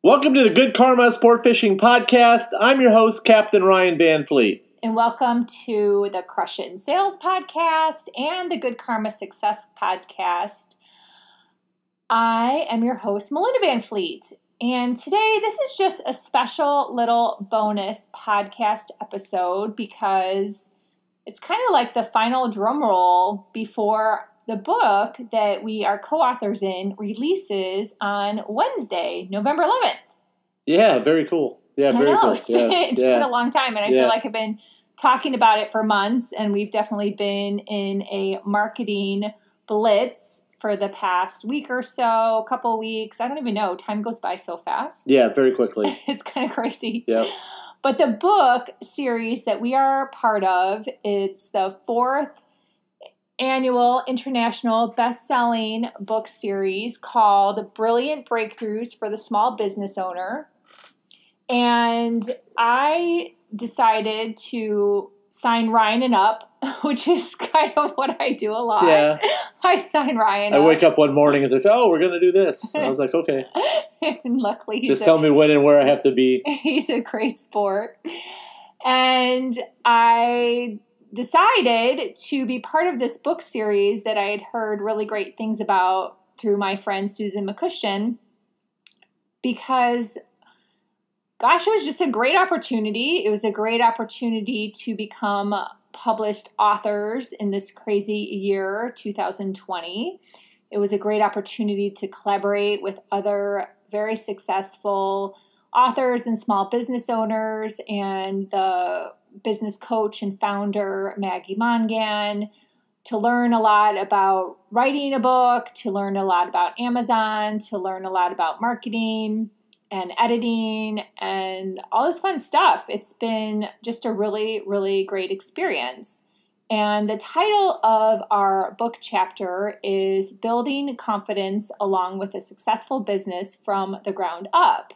Welcome to the Good Karma Sportfishing Podcast. I'm your host, Captain Ryan Van Fleet. And welcome to the Crush It in Sales Podcast and the Good Karma Success Podcast. I am your host, Melinda Van Fleet. And today, this is just a special little bonus podcast episode because it's kind of like the final drum roll before the book that we are co-authors in releases on Wednesday, November 11th. Yeah, very cool. Yeah, very cool. It's been a long time, and I feel like I've been talking about it for months, and we've definitely been in a marketing blitz for the past week or so, a couple of weeks. I don't even know. Time goes by so fast. Yeah, very quickly. It's kind of crazy. Yep. But the book series that we are part of, it's the 4th Annual International Bestselling book series called Brilliant Breakthroughs for the Small Business Owner. And I decided to sign Ryan up, which is kind of what I do a lot. Yeah. I sign Ryan up. I wake up one morning and it's like, oh, we're going to do this. And I was like, okay. And luckily, just tell me when and where I have to be. He's a great sport. And I decided to be part of this book series that I had heard really great things about through my friend Susan McCushion because, gosh, it was just a great opportunity. It was a great opportunity to become published authors in this crazy year, 2020. It was a great opportunity to collaborate with other very successful authors and small business owners and the business coach and founder Maggie Mongan, to learn a lot about writing a book, to learn a lot about Amazon, to learn a lot about marketing and editing and all this fun stuff. It's been just a really, really great experience. And the title of our book chapter is Building Confidence Along with a Successful Business from the Ground Up.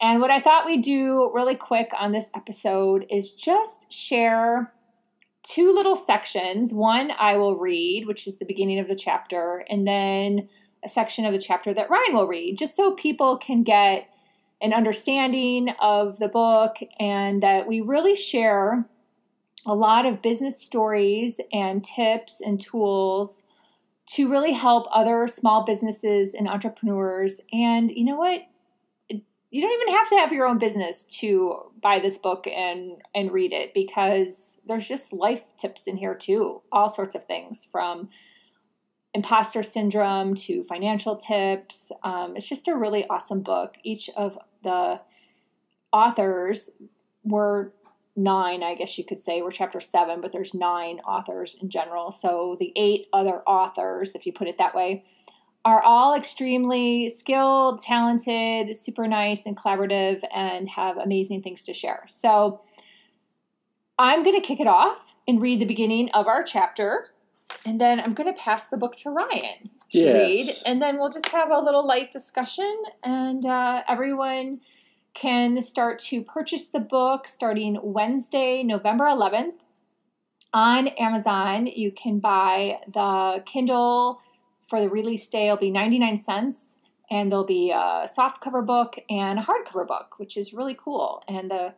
And what I thought we'd do really quick on this episode is just share 2 little sections. One I will read, which is the beginning of the chapter, and then a section of the chapter that Ryan will read, just so people can get an understanding of the book and that we really share a lot of business stories and tips and tools to really help other small businesses and entrepreneurs. And you know what? You don't even have to have your own business to buy this book and read it because there's just life tips in here too. All sorts of things from imposter syndrome to financial tips. It's just a really awesome book. Each of the authors were 9, I guess you could say. We're chapter 7, but there's 9 authors in general. So the 8 other authors, if you put it that way, are all extremely skilled, talented, super nice, and collaborative, and have amazing things to share. So I'm going to kick it off and read the beginning of our chapter, and then I'm going to pass the book to Ryan to read, and then we'll just have a little light discussion, and everyone can start to purchase the book starting Wednesday, November 11th. On Amazon, you can buy the Kindle. For the release day, it'll be 99 cents, and there'll be a soft cover book and a hardcover book, which is really cool. And the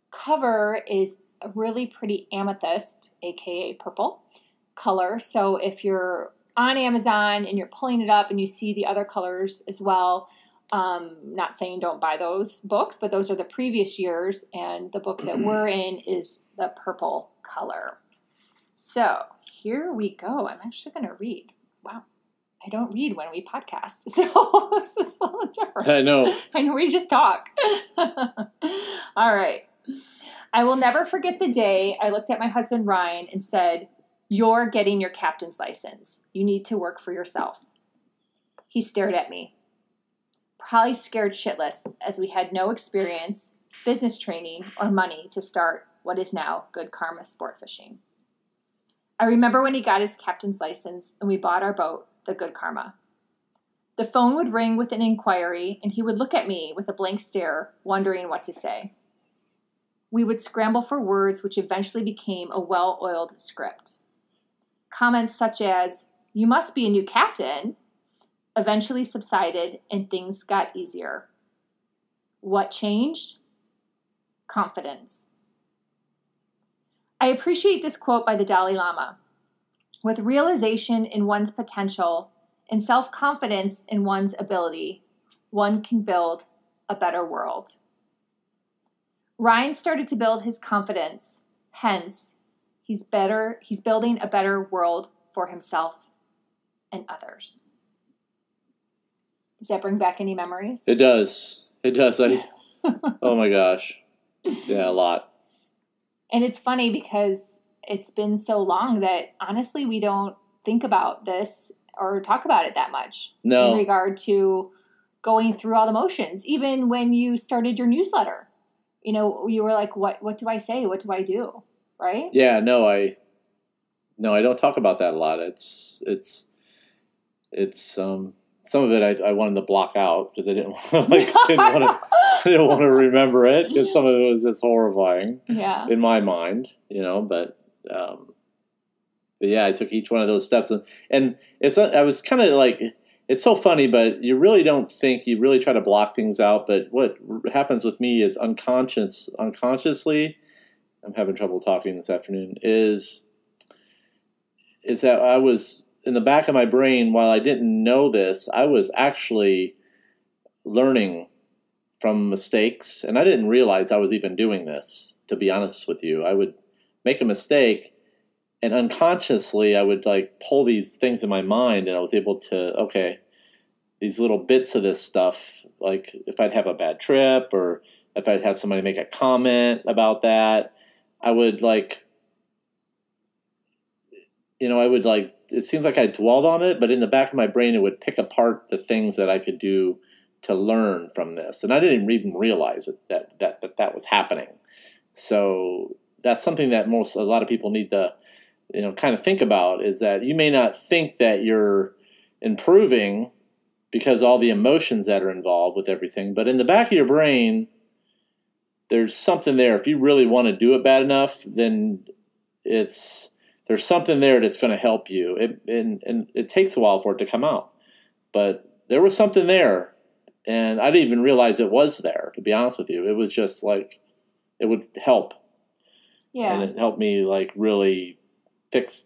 cover is a really pretty amethyst, aka purple, color. So if you're on Amazon and you're pulling it up and you see the other colors as well, not saying don't buy those books, but those are the previous years, and the book that we're in is the purple color. So here we go. I'm actually going to read. Wow. I don't read when we podcast, so this is a little different. I know we just talk. All right. I will never forget the day I looked at my husband, Ryan, and said, "You're getting your captain's license. You need to work for yourself." He stared at me, probably scared shitless, as we had no experience, business training, or money to start what is now Good Karma Sportfishing. I remember when he got his captain's license and we bought our boat, the Good Karma. The phone would ring with an inquiry, and he would look at me with a blank stare, wondering what to say. We would scramble for words, which eventually became a well-oiled script. Comments such as, "You must be a new captain," eventually subsided and things got easier. What changed? Confidence. I appreciate this quote by the Dalai Lama. With realization in one's potential and self-confidence in one's ability, one can build a better world. Ryan started to build his confidence. Hence, he's building a better world for himself and others. Does that bring back any memories? It does. It does. Oh my gosh. Yeah, a lot. And it's funny because it's been so long that honestly we don't think about this or talk about it that much. No. In regard to going through all the motions. Even when you started your newsletter, you know, you were like, what do I say? What do I do? Right? Yeah, no, I don't talk about that a lot. It's some of it I wanted to block out because I didn't want to remember it because some of it was just horrifying. Yeah. In my mind, you know, but yeah, I took each one of those steps and I was kind of like, it's so funny, but you really don't think, you really try to block things out. But what happens with me is unconsciously, I'm having trouble talking this afternoon, is that I was in the back of my brain, while I didn't know this, I was actually learning from mistakes. And I didn't realize I was even doing this, to be honest with you. I would make a mistake and unconsciously I would like pull these things in my mind and I was able to, okay, these little bits of this stuff, like if I'd have a bad trip or if I'd have somebody make a comment about that, I would like, you know, it seems like I dwelled on it, but in the back of my brain, it would pick apart the things that I could do to learn from this. And I didn't even realize that was happening. So that's something that a lot of people need to, you know, kind of think about, is that you may not think that you're improving because all the emotions that are involved with everything, but in the back of your brain, there's something there. If you really want to do it bad enough, then there's something there that's going to help you. And it takes a while for it to come out. But there was something there, and I didn't even realize it was there, to be honest with you. It was just like, it would help. Yeah. And it helped me like really fix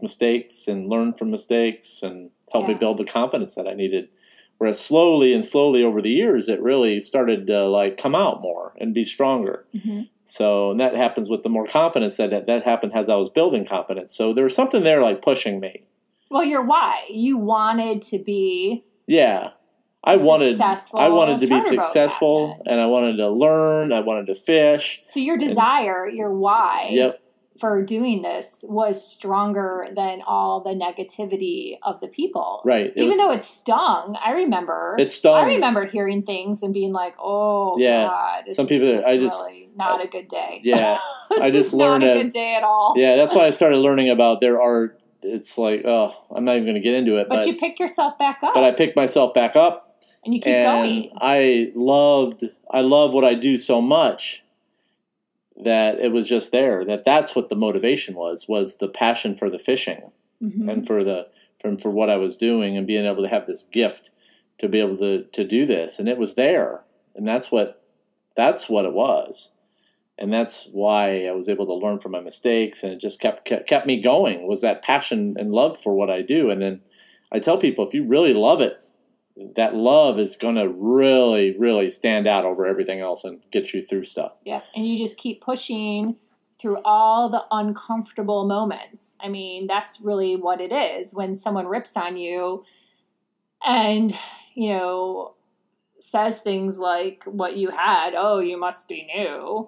mistakes and learn from mistakes and help me build the confidence that I needed. Whereas slowly over the years, it really started to like come out more and be stronger. Mm-hmm. So, and that happens with the more confidence that happened as I was building confidence. So there was something there like pushing me. Well, your why. You wanted to be I wanted to be successful and I wanted to learn, I wanted to fish. So your desire, your why for doing this was stronger than all the negativity of the people. Right. Even though it stung, I remember. It stung. I remember hearing things and being like, "Oh God, some people really not a good day." Yeah, I just learned not a good day at all. Yeah, that's why I started learning about it's like, oh, I'm not even going to get into it. But you pick yourself back up. But I picked myself back up. And you keep going. I love what I do so much that it was just there. That's what the motivation was the passion for the fishing and for what I was doing and being able to have this gift to be able to do this. And it was there. And that's what it was. And that's why I was able to learn from my mistakes, and it just kept me going, was that passion and love for what I do. And then I tell people, if you really love it, that love is going to really, really stand out over everything else and get you through stuff. Yeah, and you just keep pushing through all the uncomfortable moments. I mean, that's really what it is. When someone rips on you and, you know, says things like what you had, oh, you must be new,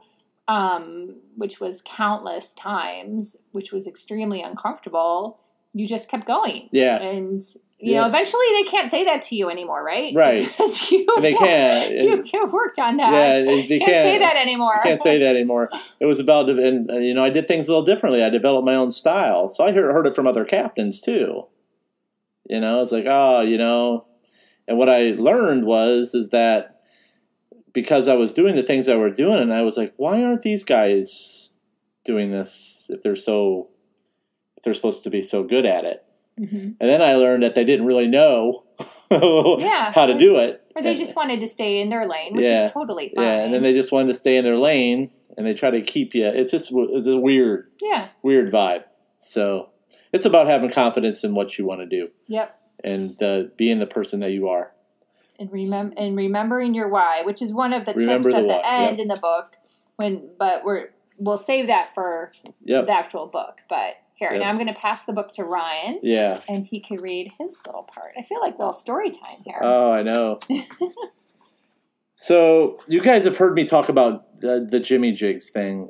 which was countless times, which was extremely uncomfortable, you just kept going. Yeah. And you know, eventually they can't say that to you anymore, right? Right. Because they can't. You've worked on that. Yeah, they can't say that anymore. Can't say that anymore. It was about, and you know, I did things a little differently. I developed my own style. So I heard it from other captains too. You know, it's like, oh, you know, and what I learned is that because I was doing the things I were doing, and I was like, why aren't these guys doing this if they're supposed to be so good at it? Mm-hmm. And then I learned that they didn't really know how to do it. Or they just wanted to stay in their lane, which is totally fine. Yeah, and then they just wanted to stay in their lane, and they try to keep you. It's a weird vibe. So it's about having confidence in what you want to do. Yep. And being the person that you are. And remembering your why, which is one of the tips at the end in the book. We'll save that for the actual book. But here, now I'm going to pass the book to Ryan. Yeah. And he can read his little part. I feel like a little story time here. Oh, I know. So you guys have heard me talk about the Jimmy Jigs thing.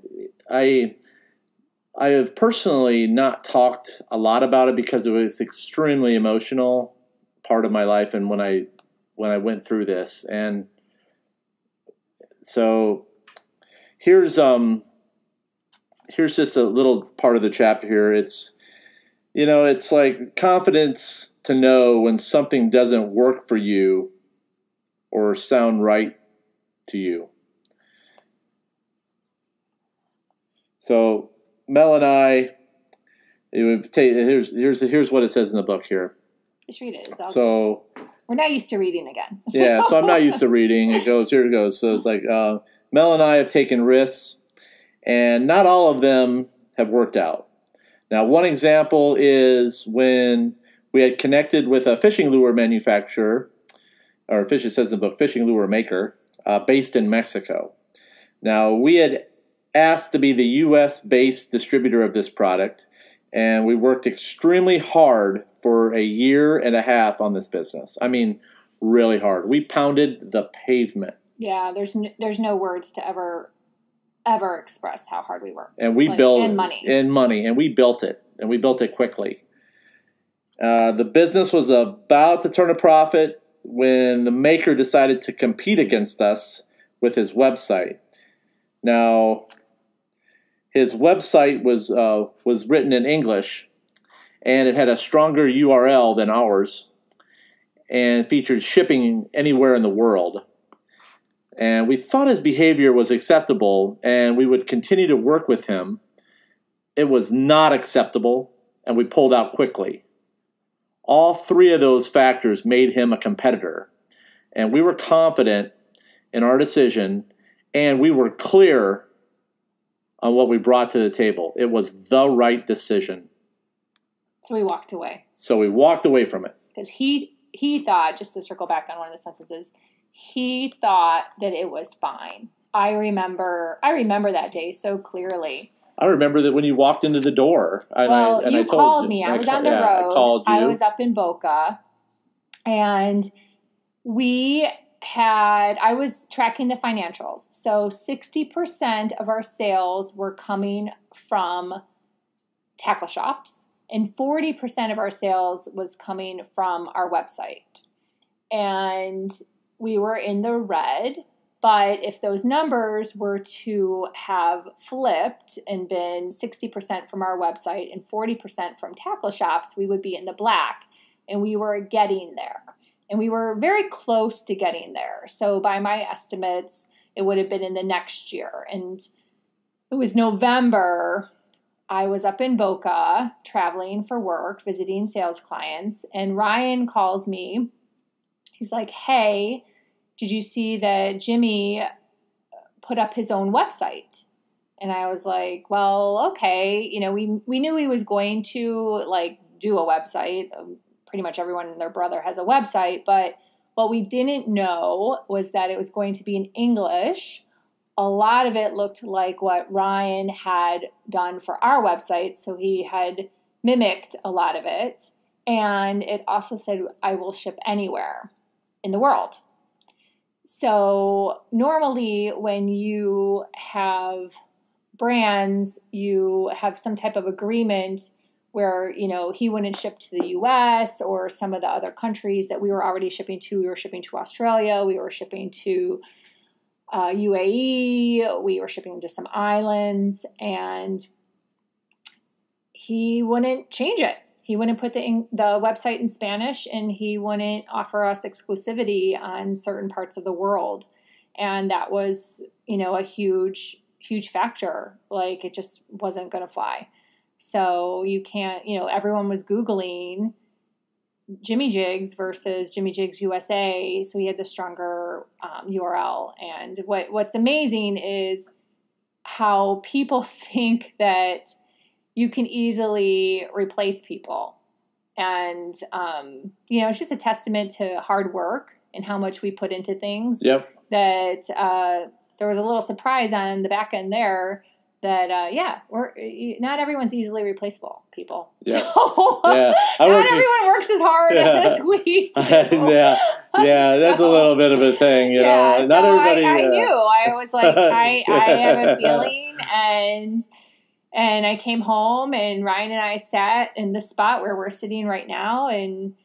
I have personally not talked a lot about it because it was extremely emotional part of my life, and when I went through this, and so here's just a little part of the chapter here. It's it's like confidence to know when something doesn't work for you or sound right to you. So Mel and I, here's what it says in the book here. Just read it. So we're not used to reading again. Yeah, so I'm not used to reading. Here it goes. So it's like Mel and I have taken risks, and not all of them have worked out. Now, one example is when we had connected with a fishing lure manufacturer, or it says in the book, fishing lure maker, based in Mexico. Now, we had asked to be the U.S.-based distributor of this product, and we worked extremely hard for a year and a half on this business. I mean, really hard. We pounded the pavement. Yeah, there's no words to ever express how hard we worked. And we built and money, and we built it, and we built it quickly. The business was about to turn a profit when the maker decided to compete against us with his website. Now, his website was written in English, and it had a stronger URL than ours, and featured shipping anywhere in the world. And we thought his behavior was acceptable, and we would continue to work with him. It was not acceptable, and we pulled out quickly. All three of those factors made him a competitor, and we were confident in our decision, and we were clear on what we brought to the table. It was the right decision. So we walked away. From it. Because he thought, just to circle back on one of the sentences, he thought that it was fine. I remember that day so clearly. I remember that when you walked into the door. You called me. I was on the road. I called you. I was up in Boca. And I was tracking the financials. So 60% of our sales were coming from tackle shops. And 40% of our sales was coming from our website. And we were in the red, but if those numbers were to have flipped and been 60% from our website and 40% from tackle shops, we would be in the black, and we were getting there. And we were very close to getting there. So by my estimates, it would have been in the next year. And it was November. I was up in Boca traveling for work, visiting sales clients, and Ryan calls me. He's like, hey, did you see that Jimmy put up his own website? And I was like, well, okay. We knew he was going to do a website. Pretty much everyone and their brother has a website. But what we didn't know was that it was going to be in English. A lot of it looked like what Ryan had done for our website. So he had mimicked a lot of it. And it also said, I will ship anywhere in the world. So normally when you have brands, you have some type of agreement where, he wouldn't ship to the US or some of the other countries that we were already shipping to. We were shipping to Australia. We were shipping to UAE. We were shipping to some islands, and he wouldn't change it. He wouldn't put the website in Spanish, and he wouldn't offer us exclusivity on certain parts of the world. And that was, a huge, huge factor. It just wasn't going to fly. So you can't, everyone was Googling Jimmy Jigs versus Jimmy Jigs USA. So he had the stronger URL. And what's amazing is how people think that you can easily replace people. And, it's just a testament to hard work and how much we put into things. Yep. That there was a little surprise on the back end there that, not everyone's easily replaceable, people. Yeah. So, yeah. not everyone works as hard as we do. Yeah, that's a little bit of a thing, you know. Not everybody. I knew. I was like, I have a feeling, and I came home, and Ryan and I sat in the spot where we're sitting right now, and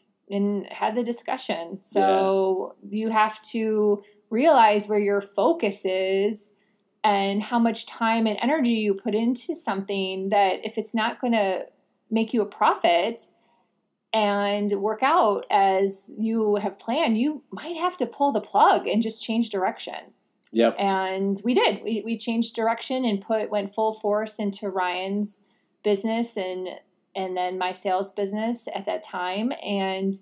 had the discussion. So you have to realize where your focus is and how much time and energy you put into something, that if it's not going to make you a profit and work out as you have planned, you might have to pull the plug and just change direction. Yep. And we did. We changed direction and went full force into Ryan's business and then my sales business at that time, and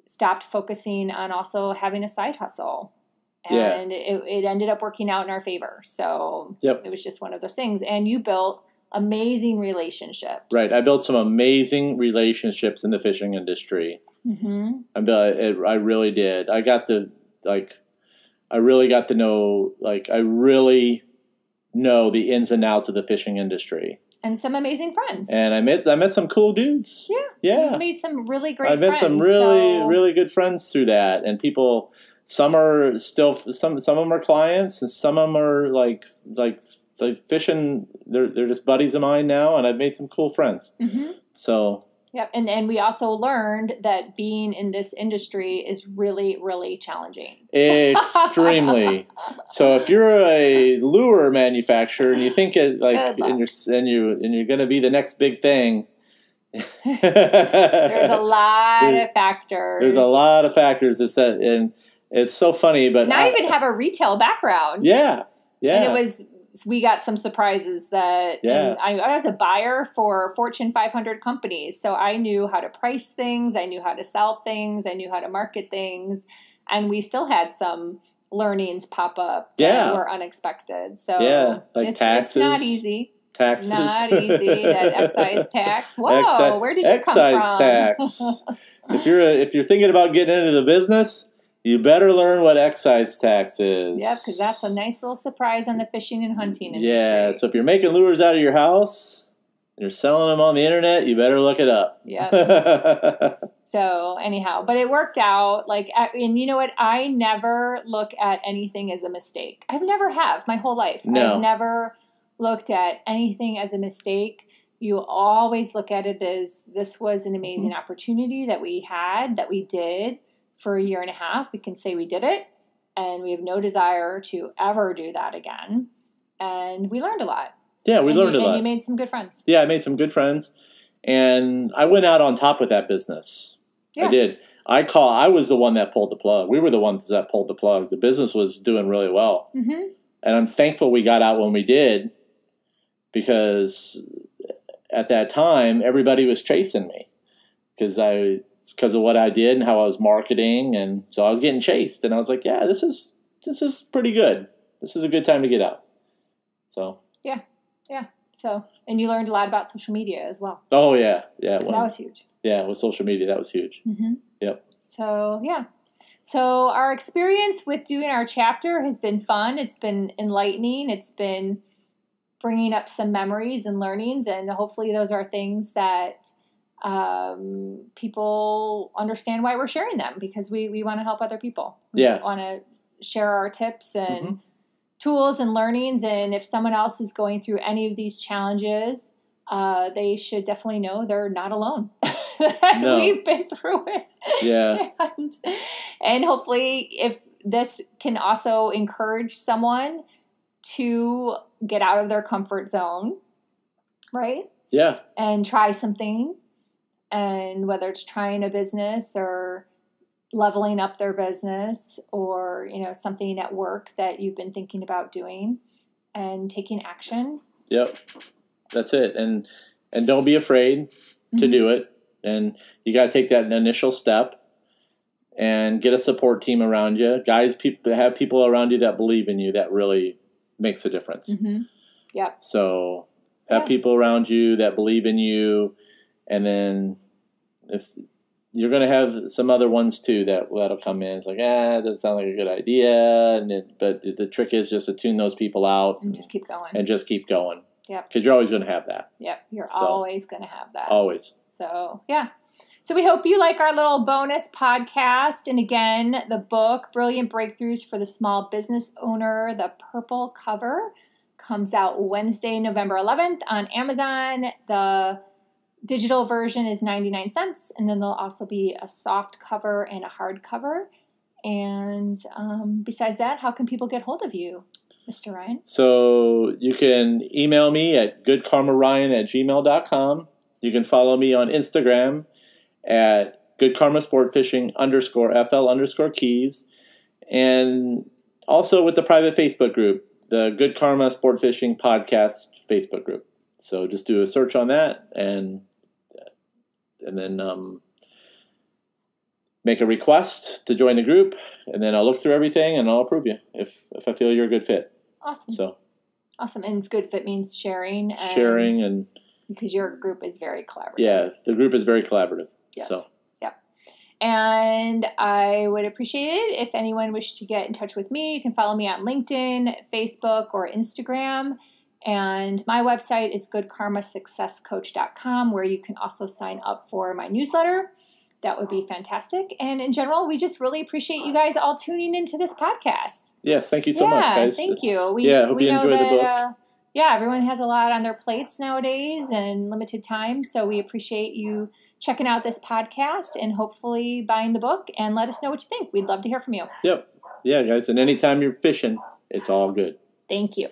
stopped focusing on also having a side hustle. And it ended up working out in our favor. So It was just one of those things. And you built amazing relationships. Right. I built some amazing relationships in the fishing industry. Mm-hmm. I really did. I really got to know, I really know the ins and outs of the fishing industry. And some amazing friends. And I met some cool dudes. Yeah. You made some really great friends. I met some really good friends through that. And people, some are still, some of them are clients, and some of them are like fishing. They're just buddies of mine now, and I've made some cool friends. Mm-hmm. So. Yep. And we also learned that being in this industry is really, really challenging. Extremely. So if you're a lure manufacturer and you think you're going to be the next big thing, there's a lot of factors. There's a lot of factors that set in. It's so funny, but I even have a retail background. Yeah. And we got some surprises that I was a buyer for Fortune 500 companies. So I knew how to price things. I knew how to sell things. I knew how to market things. And we still had some learnings pop up that were unexpected. So taxes. It's not easy. Taxes. Not easy. That excise tax. Whoa, where did you come from? Excise tax. If you're thinking about getting into the business, you better learn what excise tax is. Yep, because that's a nice little surprise on the fishing and hunting industry. Yeah, so if you're making lures out of your house, you're selling them on the internet, you better look it up. Yep. So anyhow, but it worked out. And you know what? I never look at anything as a mistake. I've never have my whole life. No. I've never looked at anything as a mistake. You always look at it as this was an amazing opportunity that we had, that we did. For a year and a half, we can say we did it, and we have no desire to ever do that again. And we learned a lot. Yeah, we learned a lot. And you made some good friends. Yeah, I made some good friends, and I went out on top with that business. Yeah. I did. I was the one that pulled the plug. We were the ones that pulled the plug. The business was doing really well. Mm-hmm. And I'm thankful we got out when we did, because at that time, everybody was chasing me because of what I did and how I was marketing. And so I was getting chased, and I was like, yeah, this is pretty good. This is a good time to get out. So. Yeah. So, and you learned a lot about social media as well. Oh yeah. That was huge. Yeah. With social media, that was huge. Mm-hmm. Yep. So, yeah. So our experience with doing our chapter has been fun. It's been enlightening. It's been bringing up some memories and learnings, and hopefully those are things that people understand why we're sharing them, because we want to help other people. We want to share our tips and tools and learnings. And if someone else is going through any of these challenges, they should definitely know they're not alone. We've been through it. Yeah. And hopefully if this can also encourage someone to get out of their comfort zone, right? Yeah. And try something. And whether it's trying a business or leveling up their business, or, something at work that you've been thinking about doing, and taking action. Yep. That's it. And don't be afraid to do it. And you got to take that initial step and get a support team around you. Guys, have people around you that believe in you. That really makes a difference. Mm-hmm. Yep. So have people around you that believe in you. And then if you're going to have some other ones too that'll come in. It's like, it doesn't sound like a good idea. But the trick is just to tune those people out. And just keep going. And just keep going. Yep. Because you're always going to have that. Yep. You're always going to have that. Always. So, yeah. So we hope you like our little bonus podcast. And again, the book, Brilliant Breakthroughs for the Small Business Owner, the purple cover, comes out Wednesday, November 11th on Amazon. The digital version is 99 cents. And then there'll also be a soft cover and a hard cover. And besides that, how can people get hold of you, Mr. Ryan? So you can email me at goodkarmaryan@gmail.com. You can follow me on Instagram at goodkarmasportfishing _FL_keys. And also with the private Facebook group, the Good Karma Sportfishing Podcast Facebook group. So just do a search on that and then make a request to join the group, and then I'll look through everything and I'll approve you if I feel you're a good fit. Awesome. So awesome. And good fit means sharing. And because your group is very collaborative. Yeah, the group is very collaborative. Yes. So. Yep. And I would appreciate it if anyone wished to get in touch with me. You can follow me on LinkedIn, Facebook, or Instagram. And my website is goodkarmasuccesscoach.com, where you can also sign up for my newsletter. That would be fantastic. And in general, we just really appreciate you guys all tuning into this podcast. Yes, thank you so much, guys. Thank you. Hope you enjoy the book. Everyone has a lot on their plates nowadays and limited time. So we appreciate you checking out this podcast and hopefully buying the book, and let us know what you think. We'd love to hear from you. Yep. Yeah, guys. And anytime you're fishing, it's all good. Thank you.